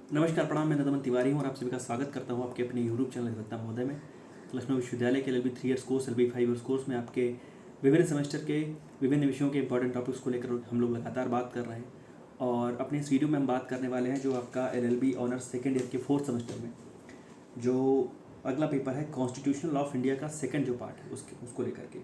नमस्कार, प्रणाम। मैं नदमन तिवारी हूँ और आप सभी का स्वागत करता हूँ आपके अपने यूट्यूब चैनल अधिवक्ता महोदय में। लखनऊ विश्वविद्यालय के LLB 3 years course, LLB 5 years course में आपके विभिन्न सेमेस्टर के विभिन्न विषयों के इंपॉर्टेंट टॉपिक्स को लेकर हम लोग लगातार बात कर रहे हैं। और अपने इस वीडियो में हम बात करने वाले हैं जो आपका LLB ऑनर्स सेकेंड ईयर के 4th सेमेस्टर में जो अगला पेपर है कॉन्स्टिट्यूशन लॉ ऑफ इंडिया का सेकेंड जो पार्ट है उसको लेकर के।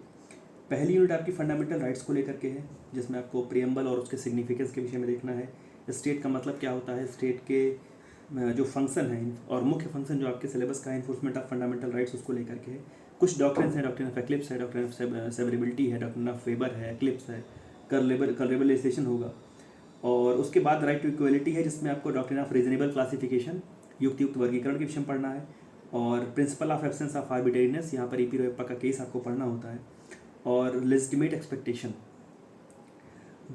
पहली यूनिट आपकी फंडामेंटल राइट्स को लेकर के है, जिसमें आपको प्रियम्बल और उसके सिग्निफिकेंस के विषय में देखना है। स्टेट का मतलब क्या होता है, स्टेट के जो फंक्शन है और मुख्य फंक्शन जो आपके सिलेबस का है इन्फोर्समेंट ऑफ फंडामेंटल राइट्स उसको लेकर के है। कुछ डॉक्ट्रिन्स हैं, डॉक्ट्रिन ऑफ एक्लिप्स है, डॉक्ट्रिन ऑफ सेवरेबिलिटी है, डॉक्ट्रिन ऑफ फेबर है, एक्लिप्स है, कर्लेबलाइजेशन होगा। और उसके बाद राइट टू इक्वलिटी है, जिसमें आपको डॉक्ट्रिन ऑफ रीजनेबल क्लासिफिकेशन, युक्त वर्गीकरण के विषय में पढ़ना है। और principle of absence of arbitrariness, यहाँ पर ईपी रोयप्पा का केस आपको पढ़ना होता है। और लेजिटिमेट एक्सपेक्टेशन।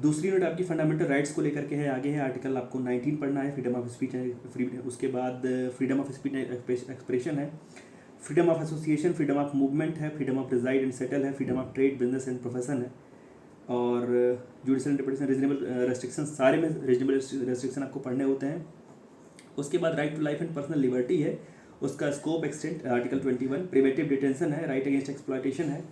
दूसरी यूनिट आपकी फंडामेंटल राइट्स को लेकर के है, आगे है आर्टिकल आपको 19 पढ़ना है, फ्रीडम ऑफ स्पीच है। उसके बाद फ्रीडम ऑफ स्पीच एक्सप्रेशन है, freedom of association, freedom of movement है, freedom of reside and settle है, freedom of trade, business and profession है। और जुडिशल इंटरप्रिटेशन, रीजनेबल रेस्ट्रिक्शन, सारे में रीजनेबल रेस्ट्रिक्शन आपको पढ़ने होते हैं। उसके बाद right to life and personal liberty है, उसका scope extent article 21, preventive detention है, राइट अगेंस्ट एक्सप्लॉयटेशन है,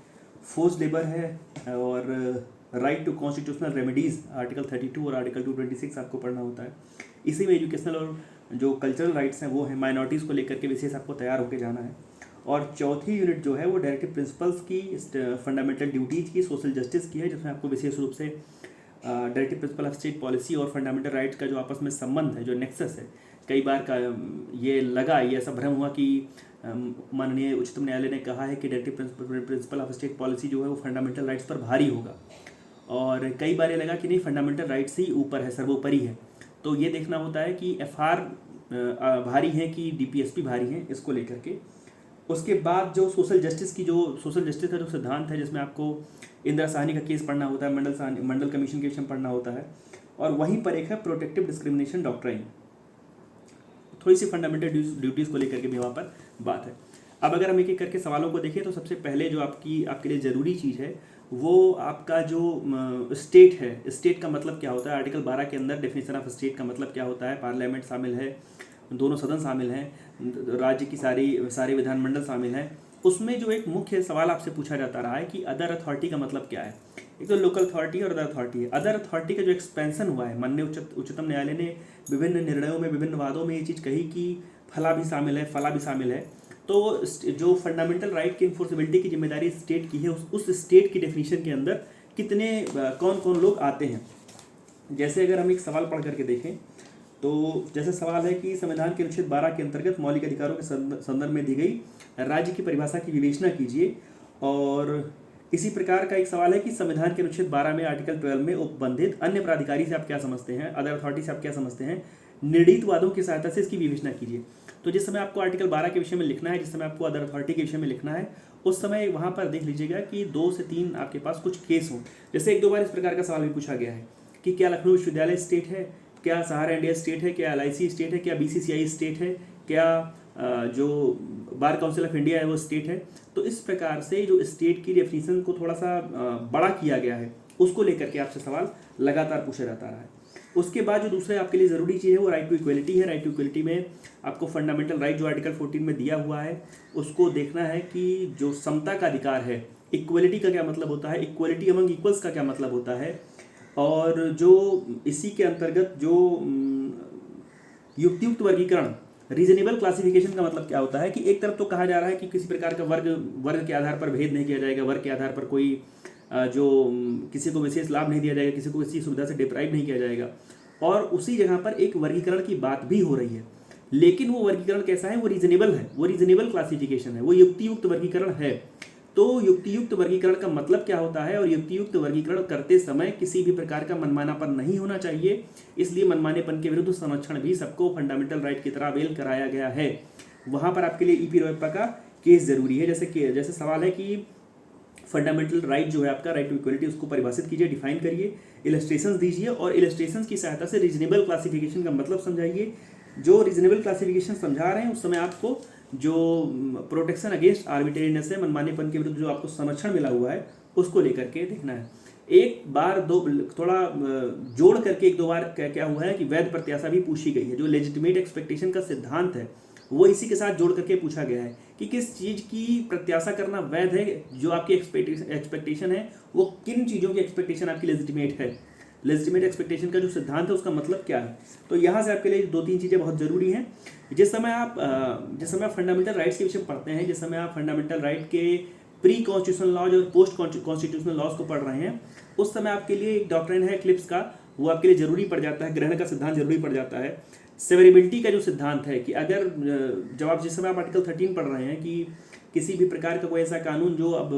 फोर्स लेबर है, और right to constitutional remedies article 32 और आर्टिकल 226 आपको पढ़ना होता है। इसी में एजुकेशनल और जो कल्चरल राइट्स हैं वो है, माइनॉरिटीज़ को लेकर के विशेष आपको तैयार होकर जाना है। और चौथी यूनिट जो है वो डायरेक्टिव प्रिंसिपल्स की, फंडामेंटल ड्यूटीज़ की, सोशल जस्टिस की है, जिसमें आपको विशेष रूप से directive principle of state policy और फंडामेंटल राइट्स का जो आपस में संबंध है, जो नेक्सस है। कई बार का ये ऐसा भ्रम हुआ कि माननीय उच्चतम न्यायालय ने कहा है कि directive principle of state policy जो है वो फंडामेंटल राइट्स पर भारी होगा, और कई बार ये लगा कि नहीं, फंडामेंटल राइट्स ही ऊपर है, सर्वोपरि है। तो ये देखना होता है कि FR भारी है कि DPSP भारी है, इसको लेकर के। उसके बाद जो सोशल जस्टिस का जो सिद्धांत है, जिसमें आपको इंदिरा साहनी का केस पढ़ना होता है, मंडल कमीशन के विषय पढ़ना होता है। और वहीं पर एक है प्रोटेक्टिव डिस्क्रिमिनेशन डॉक्ट्राइन। थोड़ी सी फंडामेंटल ड्यूटीज़ को लेकर के भी वहाँ पर बात है। अब अगर हम एक एक करके सवालों को देखें तो सबसे पहले जो आपके लिए ज़रूरी चीज़ है वो आपका जो स्टेट है, स्टेट का मतलब क्या होता है। आर्टिकल 12 के अंदर डेफिनेशन ऑफ स्टेट का मतलब क्या होता है। पार्लियामेंट शामिल है, दोनों सदन शामिल हैं, राज्य की सारे विधानमंडल शामिल हैं। उसमें जो एक मुख्य सवाल आपसे पूछा जाता रहा है कि अदर अथॉरिटी का मतलब क्या है। एक तो लोकल अथॉरिटी और अदर अथॉरिटी है। अदर अथॉरिटी का जो एक्सपेंशन हुआ है, माननीय उच्चतम न्यायालय ने विभिन्न निर्णयों में, विभिन्न वादों में ये चीज़ कही कि फला भी शामिल है, फला भी शामिल है। तो जो फंडामेंटल राइट की इन्फोर्सेबिलिटी की जिम्मेदारी स्टेट की है, उस स्टेट की डेफिनेशन के अंदर कितने कौन कौन लोग आते हैं। जैसे अगर हम एक सवाल पढ़ करके देखें तो जैसे सवाल है कि संविधान के अनुच्छेद 12 के अंतर्गत मौलिक अधिकारों के संदर्भ में दी गई राज्य की परिभाषा की विवेचना कीजिए। और इसी प्रकार का एक सवाल है कि संविधान के अनुच्छेद 12 में आर्टिकल 12 में उपबंधित अन्य प्राधिकारी से आप क्या समझते हैं, अदर अथॉरिटी से आप क्या समझते हैं, निर्णीत वादों की सहायता से इसकी विवेचना कीजिए। तो जिस समय आपको आर्टिकल 12 के विषय में लिखना है, जिस समय आपको अदर अथॉरिटी के विषय में लिखना है, उस समय वहाँ पर देख लीजिएगा कि 2 से 3 आपके पास कुछ केस हों। जैसे 1-2 बार इस प्रकार का सवाल भी पूछा गया है कि क्या लखनऊ विश्वविद्यालय स्टेट है, क्या सहारा इंडिया स्टेट है, क्या LIC स्टेट है, क्या BCCI स्टेट है, क्या जो बार काउंसिल ऑफ इंडिया है वो स्टेट है। तो इस प्रकार से जो स्टेट की डेफिनेशन को थोड़ा सा बड़ा किया गया है, उसको लेकर के आपसे सवाल लगातार पूछा जाता रहा है। उसके बाद जो दूसरे आपके लिए ज़रूरी चीज़ है वो राइट टू इक्वलिटी है। राइट टू इक्वलिटी में आपको फंडामेंटल राइट जो आर्टिकल 14 में दिया हुआ है उसको देखना है कि जो समता का अधिकार है, इक्वलिटी का क्या मतलब होता है, इक्वलिटी अमंग इक्वल्स का क्या मतलब होता है, और जो इसी के अंतर्गत जो युक्त वर्गीकरण, रीजनेबल क्लासिफिकेशन का मतलब क्या होता है कि एक तरफ तो कहा जा रहा है कि किसी प्रकार का वर्ग के आधार पर भेद नहीं किया जाएगा, वर्ग के आधार पर कोई जो किसी को विशेष लाभ नहीं दिया जाएगा, किसी को किसी सुविधा से डिप्राइव नहीं किया जाएगा, और उसी जगह पर एक वर्गीकरण की बात भी हो रही है। लेकिन वो वर्गीकरण कैसा है, वो रीजनेबल है, वो रीजनेबल क्लासिफिकेशन है, वो युक्तियुक्त वर्गीकरण है। तो युक्तियुक्त वर्गीकरण का मतलब क्या होता है, और युक्तियुक्त वर्गीकरण करते समय किसी भी प्रकार का मनमानापन नहीं होना चाहिए। इसलिए मनमानेपन के विरुद्ध संरक्षण भी सबको फंडामेंटल राइट की तरह अवेल कराया गया है। वहाँ पर आपके लिए ईपी रोयप्पा का केस जरूरी है। जैसे सवाल है कि फंडामेंटल राइट जो है आपका, राइट टू इक्वलिटी, उसको परिभाषित कीजिए, डिफाइन करिए, इलस्ट्रेशंस दीजिए, और इलस्ट्रेशंस की सहायता से रीजनेबल क्लासिफिकेशन का मतलब समझाइए। जो रीजनेबल क्लासिफिकेशन समझा रहे हैं उस समय आपको जो प्रोटेक्शन अगेंस्ट आर्बिट्रेरीनेस है, मनमानेपन के विरुद्ध जो आपको संरक्षण मिला हुआ है, उसको लेकर के देखना है। एक बार दो थोड़ा जोड़ करके एक दो बार क्या हुआ है कि वैध प्रत्याशा भी पूछी गई है। जो लेजिटिमेट एक्सपेक्टेशन का सिद्धांत है वो इसी के साथ जोड़ करके पूछा गया है कि किस चीज़ की प्रत्याशा करना वैध है। जो आपकी एक्सपेक्टेशन है वो किन चीज़ों की एक्सपेक्टेशन आपकी लेजिटिमेट है। लेजिटिमेट एक्सपेक्टेशन का जो सिद्धांत है उसका मतलब क्या है। तो यहाँ से आपके लिए दो तीन चीज़ें बहुत ज़रूरी हैं। जिस समय आप फंडामेंटल राइट्स के विषय में पढ़ते हैं, जिस समय आप फंडामेंटल राइट के प्री कॉन्स्टिट्यूशनल लॉज और पोस्ट कॉन्स्टिट्यूशनल लॉज को पढ़ रहे हैं, उस समय आपके लिए एक डॉक्ट्रिन है क्लिप्स का, वो आपके लिए जरूरी पड़ जाता है। ग्रहण का सिद्धांत जरूरी पड़ जाता है। सेवरेबिलिटी का जो सिद्धांत है कि अगर जब आप जिस समय आप आर्टिकल 13 पढ़ रहे हैं कि किसी भी प्रकार का कोई ऐसा कानून जो अब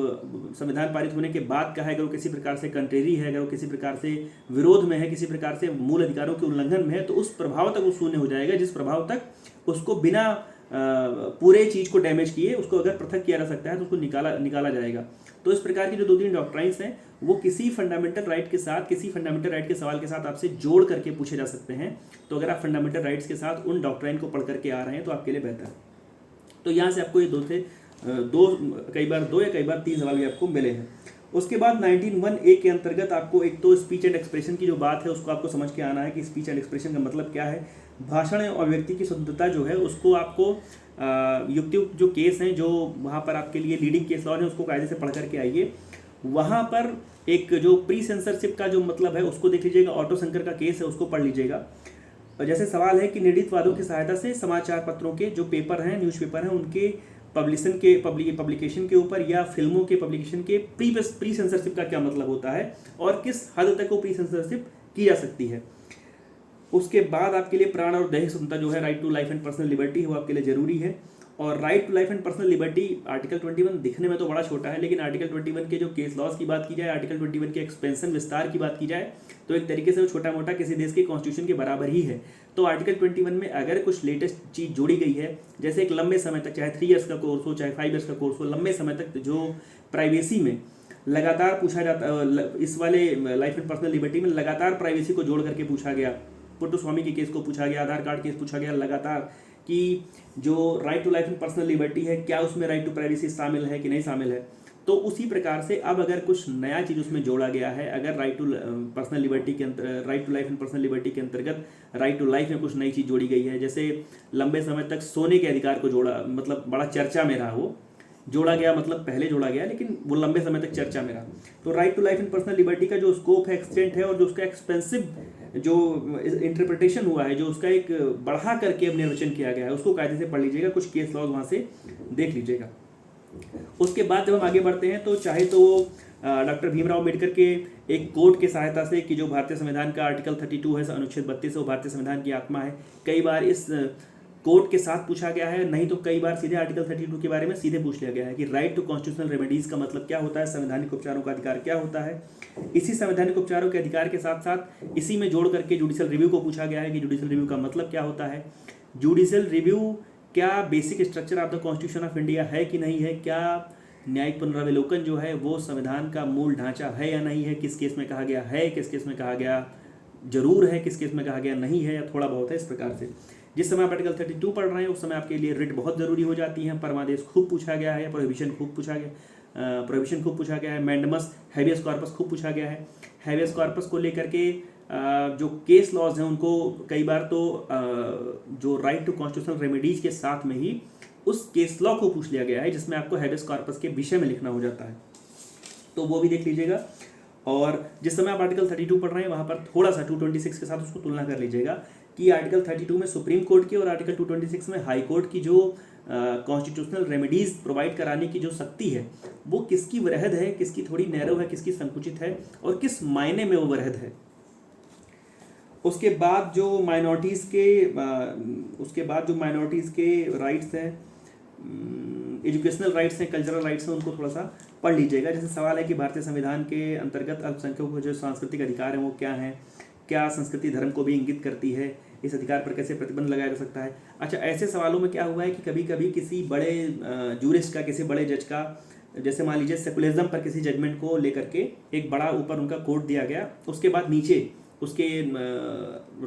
संविधान पारित होने के बाद का है, अगर वो किसी प्रकार से कंट्रेरी है, अगर वो किसी प्रकार से विरोध में है, किसी प्रकार से मूल अधिकारों के उल्लंघन में है, तो उस प्रभाव तक वो शून्य हो जाएगा जिस प्रभाव तक उसको बिना पूरे चीज़ को डैमेज किए उसको अगर पृथक किया जा सकता है तो उसको निकाला जाएगा। तो इस प्रकार की जो दो तीन डॉक्ट्राइंस हैं वो किसी फंडामेंटल राइट के सवाल के साथ आपसे जोड़ करके पूछे जा सकते हैं। तो अगर आप फंडामेंटल राइट्स के साथ उन डॉक्ट्राइन को पढ़ करके आ रहे हैं तो आपके लिए बेहतर है। तो यहाँ से आपको ये कई बार दो या कई बार तीन सवाल भी आपको मिले हैं। उसके बाद 19(1)(a) के अंतर्गत आपको एक तो स्पीच एंड एक्सप्रेशन की जो बात है उसको आपको समझ के आना है कि स्पीच एंड एक्सप्रेशन का मतलब क्या है। भाषण और अभिव्यक्ति की स्वतंत्रता जो है उसको आपको युक्तियुक्त जो केस हैं जो वहाँ पर आपके लिए लीडिंग केस लॉ है उसको कायदे से पढ़ करके आइए। वहाँ पर एक जो प्री सेंसरशिप का जो मतलब है उसको देख लीजिएगा। ऑटो शंकर का केस है उसको पढ़ लीजिएगा। जैसे सवाल है कि निर्णीत वादों की सहायता से समाचार पत्रों के जो पेपर हैं, न्यूज़पेपर हैं, उनके पब्लिकेशन के ऊपर या फिल्मों के पब्लिकेशन के प्री सेंसरशिप का क्या मतलब होता है और किस हद तक वो प्री सेंसरशिप की जा सकती है। उसके बाद आपके लिए प्राण और दैहिक स्वतंत्रता जो है, right to life and personal liberty है, वो आपके लिए जरूरी है। और right to life and personal liberty article 21 दिखने में तो बड़ा छोटा है, लेकिन आर्टिकल 21 के जो केस लॉज की बात की जाए, आर्टिकल 21 के एक्सपेंशन विस्तार की बात की जाए तो एक तरीके से वो छोटा मोटा किसी देश के कॉन्स्टिट्यूशन के बराबर ही है। तो आर्टिकल 21 में अगर कुछ लेटेस्ट चीज़ जोड़ी गई है, जैसे एक लंबे समय तक, चाहे 3 ईयर्स का कोर्स हो चाहे 5 ईयर्स का कोर्स हो, लंबे समय तक जो प्राइवेसी में लगातार पूछा जाता, इस वाले लाइफ एंड पर्सनल लिबर्टी में लगातार प्राइवेसी को जोड़ करके पूछा गया, पुट्टुस्वामी के केस को पूछा गया, आधार कार्ड केस पूछा गया लगातार कि जो right to life and personal liberty है क्या उसमें राइट टू प्राइवेसी शामिल है कि नहीं शामिल है। तो उसी प्रकार से अब अगर कुछ नया चीज़ उसमें जोड़ा गया है, अगर राइट टू पर्सनल लिबर्टी के right to life and personal liberty के अंतर्गत राइट टू लाइफ में कुछ नई चीज़ जोड़ी गई है, जैसे लंबे समय तक सोने के अधिकार को जोड़ा, मतलब बड़ा चर्चा में रहा, वो जोड़ा गया, मतलब पहले जोड़ा गया लेकिन वो लंबे समय तक चर्चा में रहा। तो right to life and personal liberty का जो स्कोप है, एक्सटेंट है, और जो उसका एक्सपेंसिव जो इंटरप्रिटेशन हुआ है, जो उसका एक बढ़ा करके अब निर्वचन किया गया है, उसको कायदे से पढ़ लीजिएगा, कुछ केस लॉज वहाँ से देख लीजिएगा। उसके बाद जब हम आगे बढ़ते हैं तो चाहे तो डॉक्टर भीमराव अम्बेडकर के एक कोर्ट के सहायता से कि जो भारतीय संविधान का आर्टिकल 32 है, अनुच्छेद 32 है, वो भारतीय संविधान की आत्मा है, कई बार इस कोर्ट के साथ पूछा गया है, नहीं तो कई बार सीधे आर्टिकल 32 के बारे में सीधे पूछ लिया गया है कि राइट टू कॉन्स्टिट्यूशनल रेमेडीज का मतलब क्या होता है, संवैधानिक उपचारों का अधिकार क्या होता है। इसी संवैधानिक उपचारों के अधिकार के साथ साथ इसी में जोड़ करके जुडिशियल रिव्यू को पूछा गया है कि जुडिशियल रिव्यू का मतलब क्या होता है। जुडिशियल रिव्यू क्या basic structure of the constitution of India है कि नहीं है, क्या न्यायिक पुनरावलोकन जो है वो संविधान का मूल ढांचा है या नहीं है, किस केस में कहा गया है, किस केस में कहा गया जरूर है, किस केस में कहा गया नहीं है या थोड़ा बहुत है। इस प्रकार से जिस समय आप आर्टिकल 32 पढ़ रहे हैं उस समय आपके लिए रिट बहुत ज़रूरी हो जाती है। परमादेश खूब पूछा गया है, प्रोहिबिशन खूब पूछा गया है, मैंडमस हैबियस कॉर्पस खूब पूछा गया है। हैबियस कॉर्पस को लेकर के जो केस लॉज हैं उनको कई बार तो जो राइट टू कॉन्स्टिट्यूशनल रेमेडीज के साथ में ही उस केस लॉ को पूछ लिया गया है जिसमें आपको हैबियस कॉर्पस के विषय में लिखना हो जाता है, तो वो भी देख लीजिएगा। और जिस समय आप आर्टिकल 32 पढ़ रहे हैं वहाँ पर थोड़ा सा 226 के साथ उसको तुलना कर लीजिएगा कि आर्टिकल 32 में सुप्रीम कोर्ट की और आर्टिकल 226 में हाई कोर्ट की जो कॉन्स्टिट्यूशनल रेमेडीज प्रोवाइड कराने की जो शक्ति है वो किसकी वृहद है, किसकी थोड़ी नैरो है, किसकी संकुचित है और किस मायने में वो वृहद है। उसके बाद जो माइनॉरिटीज़ के राइट्स हैं, एजुकेशनल राइट्स हैं, कल्चरल राइट्स हैं, उनको थोड़ा सा पढ़ लीजिएगा। जैसे सवाल है कि भारतीय संविधान के अंतर्गत अल्पसंख्यकों को जो सांस्कृतिक अधिकार हैं वो क्या हैं, क्या संस्कृति धर्म को भी इंगित करती है, इस अधिकार पर कैसे प्रतिबंध लगाया जा सकता है। अच्छा, ऐसे सवालों में क्या हुआ है कि कभी कभी किसी बड़े जूरिस्ट का, किसी बड़े जज का, जैसे मान लीजिए सेकुलरिज्म पर किसी जजमेंट को लेकर के एक बड़ा ऊपर उनका कोर्ट दिया गया, उसके बाद नीचे उसके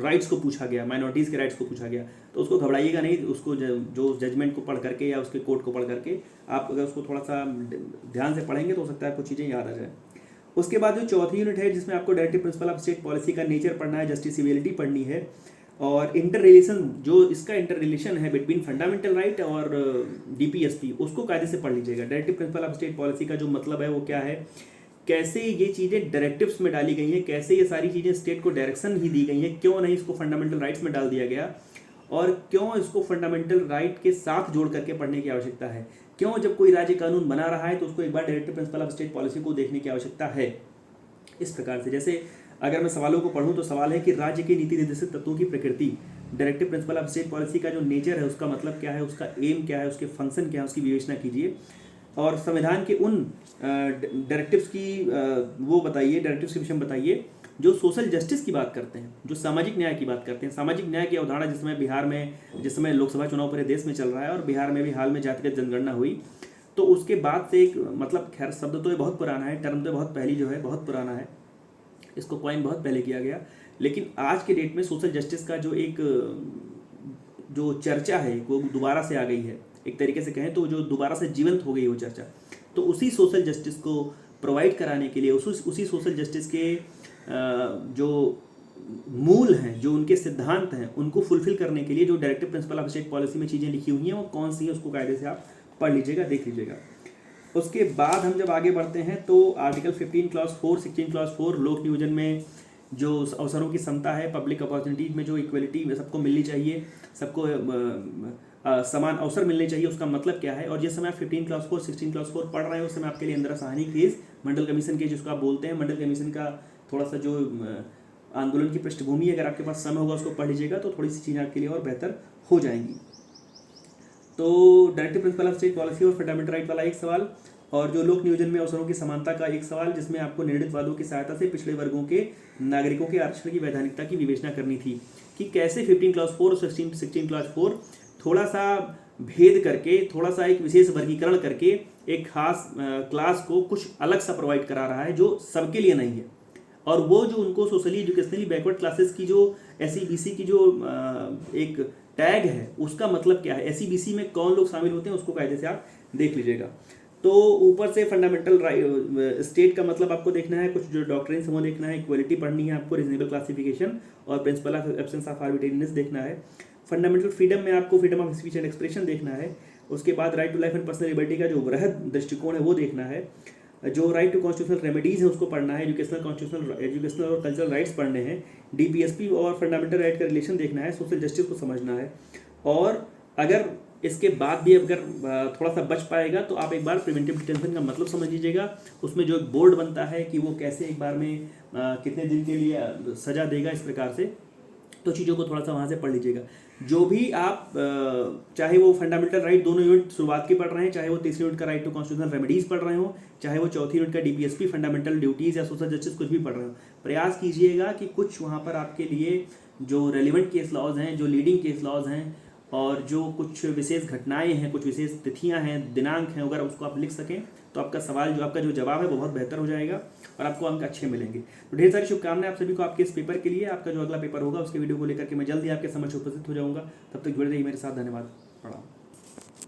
राइट्स को पूछा गया, माइनॉरिटीज़ के राइट्स को पूछा गया, तो उसको घबराइएगा नहीं। उसको जो जजमेंट को पढ़ करके या उसके कोर्ट को पढ़ करके आप अगर उसको थोड़ा सा ध्यान से पढ़ेंगे तो हो सकता है कुछ चीज़ें याद आ जाए। उसके बाद जो चौथी यूनिट है जिसमें आपको directive principle of state policy का नेचर पढ़ना है, जस्टिसिबिलिटी पढ़नी है, और इंटर रिलेशन, जो इसका इंटर रिलेशन है बिटवीन फंडामेंटल राइट और डीपीएसपी, उसको कायदे से पढ़ लीजिएगा। Directive principle of state policy का जो मतलब है वो क्या है, कैसे ये चीज़ें डायरेक्टिव्स में डाली गई हैं, कैसे ये सारी चीज़ें स्टेट को डायरेक्शन ही दी गई हैं, क्यों नहीं इसको फंडामेंटल राइट्स में डाल दिया गया, और क्यों इसको फंडामेंटल राइट के साथ जोड़ करके पढ़ने की आवश्यकता है, क्यों जब कोई राज्य कानून बना रहा है तो उसको एक बार directive principle of state policy को देखने की आवश्यकता है। इस प्रकार से, जैसे अगर मैं सवालों को पढ़ूं तो सवाल है कि राज्य के नीति निर्देशित तत्वों की प्रकृति, directive principle of state policy का जो नेचर है उसका मतलब क्या है, उसका एम क्या है, उसके फंक्शन क्या है, उसकी विवेचना कीजिए, और संविधान के उन डायरेक्टिव्स की वो बताइए, डायरेक्टिव्स के विषय में बताइए जो सोशल जस्टिस की बात करते हैं, जो सामाजिक न्याय की बात करते हैं। सामाजिक न्याय की अवधारणा जिस समय बिहार में, जिस समय लोकसभा चुनाव पूरे देश में चल रहा है और बिहार में भी हाल में जातिगत जनगणना हुई, तो उसके बाद से एक, मतलब खैर शब्द तो ये बहुत पुराना है, टर्म तो बहुत पहली जो है बहुत पुराना है, इसको कॉइन बहुत पहले किया गया, लेकिन आज के डेट में सोशल जस्टिस का जो एक जो चर्चा है वो दोबारा से आ गई है, एक तरीके से कहें तो जो दोबारा से जीवंत हो गई वो चर्चा। तो उसी सोशल जस्टिस को प्रोवाइड कराने के लिए, उसी सोशल जस्टिस के जो मूल हैं, जो उनके सिद्धांत हैं, उनको फुलफिल करने के लिए जो directive principle of state policy में चीज़ें लिखी हुई हैं वो कौन सी है, उसको कायदे से आप पढ़ लीजिएगा, देख लीजिएगा। उसके बाद हम जब आगे बढ़ते हैं तो आर्टिकल 15 क्लॉज 4, 16 क्लॉज 4, लोक नियोजन में जो अवसरों की समता है, पब्लिक अपॉर्चुनिटीज में जो इक्वलिटी सबको मिलनी चाहिए, सबको समान अवसर मिलने चाहिए, उसका मतलब क्या है। और जिस समय आप 15 क्लॉज 4, 16 क्लॉज 4 पढ़ रहे हैं उस समय आपके लिए इंदिरा साहनी केस, मंडल कमीशन केस जिसको आप बोलते हैं, मंडल कमीशन का थोड़ा सा जो आंदोलन की पृष्ठभूमि, अगर आपके पास समय होगा उसको पढ़ लीजिएगा तो थोड़ी सी चीज़ें आपके लिए और बेहतर हो जाएंगी। तो directive principle of state policy और फंडामेंटल राइट वाला एक सवाल, और जो लोक नियोजन में अवसरों की समानता का एक सवाल, जिसमें आपको निर्णित वादों की सहायता से पिछड़े वर्गों के नागरिकों के आरक्षण की वैधानिकता की विवेचना करनी थी, कि कैसे 15 क्लॉज 4 और 16 क्लॉज 4 थोड़ा सा भेद करके, थोड़ा सा एक विशेष वर्गीकरण करके एक खास क्लास को कुछ अलग सा प्रोवाइड करा रहा है जो सबके लिए नहीं है, और वो जो उनको सोशली एजुकेशनली बैकवर्ड क्लासेस की जो SEBC की जो एक टैग है उसका मतलब क्या है, SEBC में कौन लोग शामिल होते हैं उसको कायदे से आप देख लीजिएगा। तो ऊपर से फंडामेंटल स्टेट का मतलब आपको देखना है, कुछ जो डॉक्ट्रिन है वो देखना है, इक्वलिटी पढ़नी है आपको, रीजनेबल क्लासिफिकेशन और principle of absence of arbitrariness देखना है। फंडामेंटल फ्रीडम में आपको freedom of speech and expression देखना है। उसके बाद right to life and personal liberty का जो वृहद दृष्टिकोण है वो देखना है। जो राइट टू कॉन्स्टिट्यूशनल रेमेडीज है उसको पढ़ना है, एजुकेशनल और कल्चरल राइट्स पढ़ने हैं, DPSP और फंडामेंटल राइट का रिलेशन देखना है, सोशल जस्टिस को समझना है। और अगर इसके बाद भी अगर थोड़ा सा बच पाएगा तो आप एक बार प्रिवेंटिव डिटेंशन का मतलब समझ लीजिएगा, उसमें जो एक बोर्ड बनता है कि वो कैसे एक बार में कितने दिन के लिए सजा देगा, इस प्रकार से तो चीज़ों को थोड़ा सा वहाँ से पढ़ लीजिएगा। जो भी आप चाहे वो फंडामेंटल राइट दोनों यूनिट शुरुआत के पढ़ रहे हैं, चाहे वो तीसरी यूनिट का राइट टू कॉन्स्टिट्यूशनल रेमेडीज पढ़ रहे हो, चाहे वो चौथी यूनिट का DPSP फंडामेंटल ड्यूटीज़ या सोशल जस्टिस कुछ भी पढ़ रहे हो, प्रयास कीजिएगा कि कुछ वहाँ पर आपके लिए जो रेलिवेंट केस लॉज हैं, जो लीडिंग केस लॉज हैं और जो कुछ विशेष घटनाएं हैं, कुछ विशेष तिथियां हैं, दिनांक हैं, अगर उसको आप लिख सकें तो आपका सवाल जो आपका जो जवाब है वो बहुत बेहतर हो जाएगा और आपको अंक अच्छे मिलेंगे। तो ढेर सारी शुभकामनाएं आप सभी को आपके इस पेपर के लिए। आपका जो अगला पेपर होगा उसके वीडियो को लेकर के मैं जल्दी आपके समक्ष उपस्थित हो जाऊंगा। तब तक जुड़े रहिए मेरे साथ। धन्यवाद। प्रणाम।